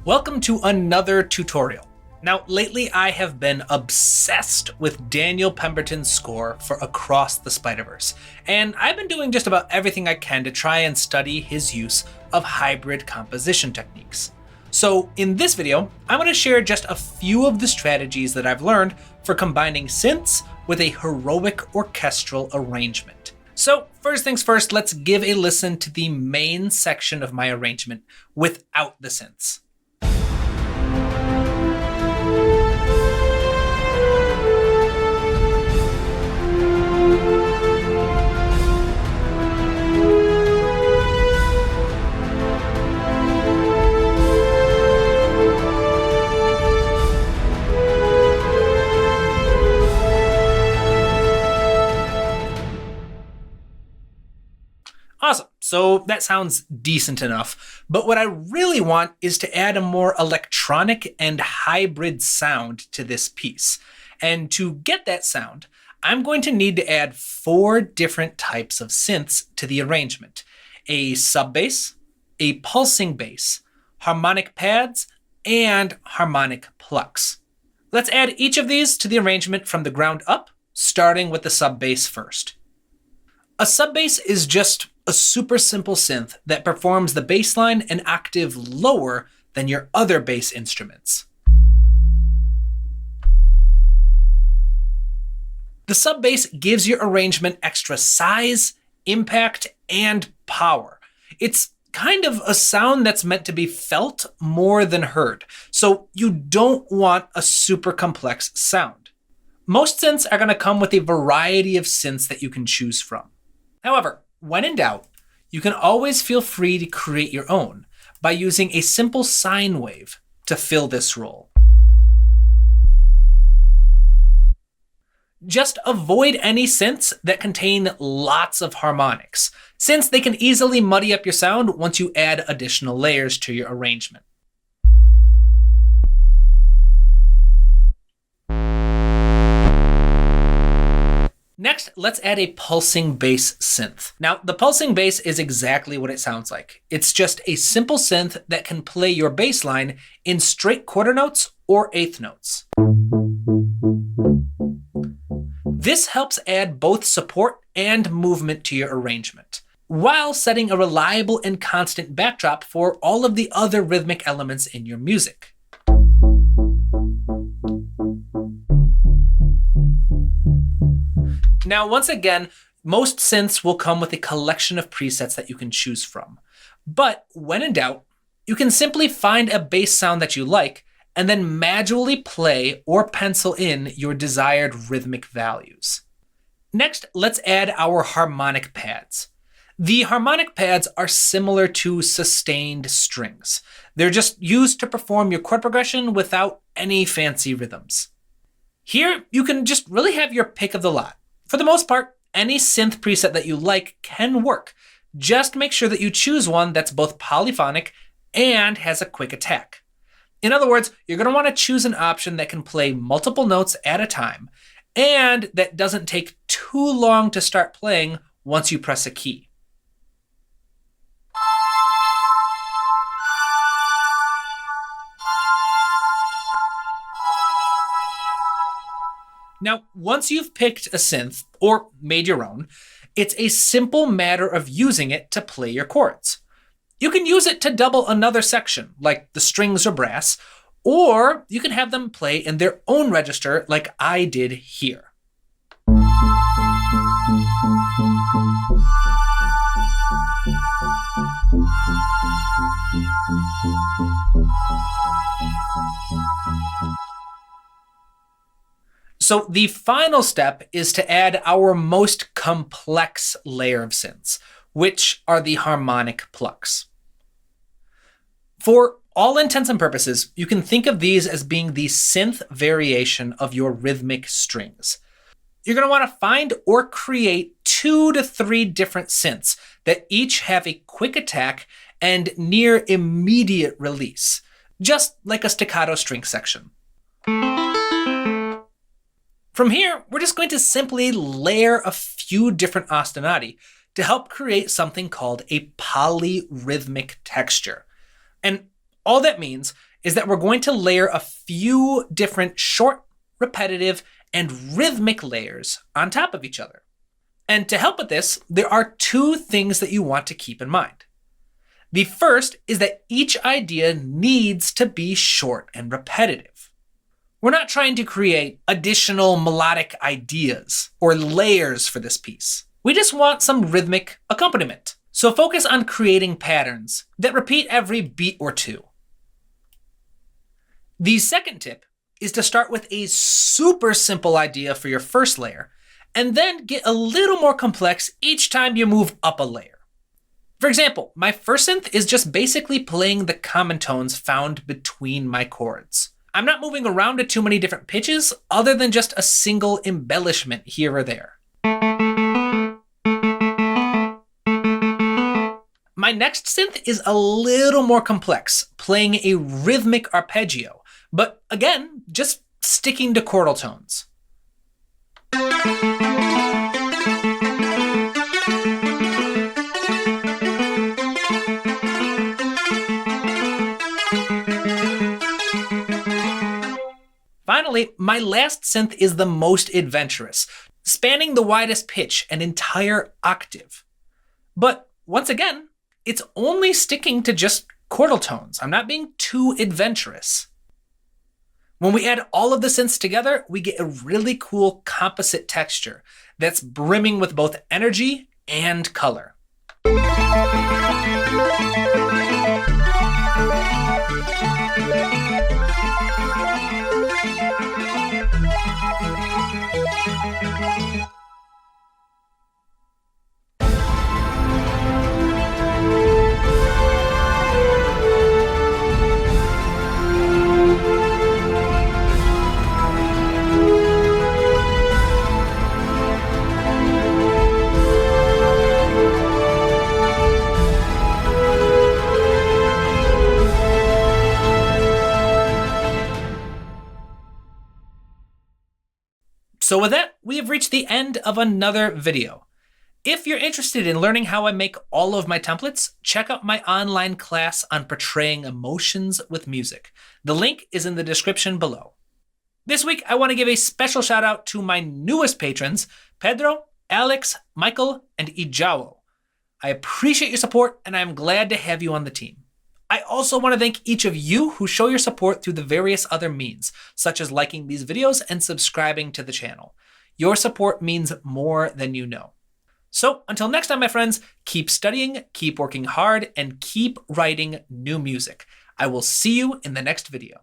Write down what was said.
Welcome to another tutorial. Now, lately I have been obsessed with Daniel Pemberton's score for Across the Spider-Verse, and I've been doing just about everything I can to try and study his use of hybrid composition techniques. So in this video, I'm going to share just a few of the strategies that I've learned for combining synths with a heroic orchestral arrangement. So first things first, let's give a listen to the main section of my arrangement without the synths. Awesome, so that sounds decent enough, but what I really want is to add a more electronic and hybrid sound to this piece. And to get that sound, I'm going to need to add 4 different types of synths to the arrangement: a sub-bass, a pulsing bass, harmonic pads, and harmonic plucks. Let's add each of these to the arrangement from the ground up, starting with the sub-bass first. A sub-bass is just a super simple synth that performs the bass line an octave lower than your other bass instruments. The sub-bass gives your arrangement extra size, impact, and power. It's kind of a sound that's meant to be felt more than heard, so you don't want a super complex sound. Most synths are going to come with a variety of synths that you can choose from. However, when in doubt, you can always feel free to create your own by using a simple sine wave to fill this role. Just avoid any synths that contain lots of harmonics, since they can easily muddy up your sound once you add additional layers to your arrangement. Next, let's add a pulsing bass synth. Now, the pulsing bass is exactly what it sounds like. It's just a simple synth that can play your bass line in straight quarter notes or eighth notes. This helps add both support and movement to your arrangement, while setting a reliable and constant backdrop for all of the other rhythmic elements in your music. Now, once again, most synths will come with a collection of presets that you can choose from. But when in doubt, you can simply find a bass sound that you like and then manually play or pencil in your desired rhythmic values. Next, let's add our harmonic pads. The harmonic pads are similar to sustained strings. They're just used to perform your chord progression without any fancy rhythms. Here, you can just really have your pick of the lot. For the most part, any synth preset that you like can work. Just make sure that you choose one that's both polyphonic and has a quick attack. In other words, you're going to want to choose an option that can play multiple notes at a time and that doesn't take too long to start playing once you press a key. Now, once you've picked a synth, or made your own, it's a simple matter of using it to play your chords. You can use it to double another section, like the strings or brass, or you can have them play in their own register like I did here. So the final step is to add our most complex layer of synths, which are the harmonic plucks. For all intents and purposes, you can think of these as being the synth variation of your rhythmic strings. You're going to want to find or create 2 to 3 different synths that each have a quick attack and near immediate release, just like a staccato string section. From here, we're just going to simply layer a few different ostinati to help create something called a polyrhythmic texture. And All that means is that we're going to layer a few different short, repetitive, and rhythmic layers on top of each other. And to help with this, there are two things that you want to keep in mind. The first is that each idea needs to be short and repetitive. We're not trying to create additional melodic ideas or layers for this piece. We just want some rhythmic accompaniment. So focus on creating patterns that repeat every beat or two. The second tip is to start with a super simple idea for your first layer, and then get a little more complex each time you move up a layer. For example, my first synth is just basically playing the common tones found between my chords. I'm not moving around to too many different pitches other than just a single embellishment here or there. My next synth is a little more complex, playing a rhythmic arpeggio, but again, just sticking to chordal tones. Finally, my last synth is the most adventurous, spanning the widest pitch, an entire octave. But once again, it's only sticking to just chordal tones. I'm not being too adventurous. When we add all of the synths together, we get a really cool composite texture that's brimming with both energy and color. So with that, we have reached the end of another video. If you're interested in learning how I make all of my templates, check out my online class on portraying emotions with music. The link is in the description below. This week, I want to give a special shout out to my newest patrons, Pedro, Alex, Michael, and Ijao. I appreciate your support, and I'm glad to have you on the team. I also want to thank each of you who show your support through the various other means, such as liking these videos and subscribing to the channel. Your support means more than you know. So until next time, my friends, keep studying, keep working hard, and keep writing new music. I will see you in the next video.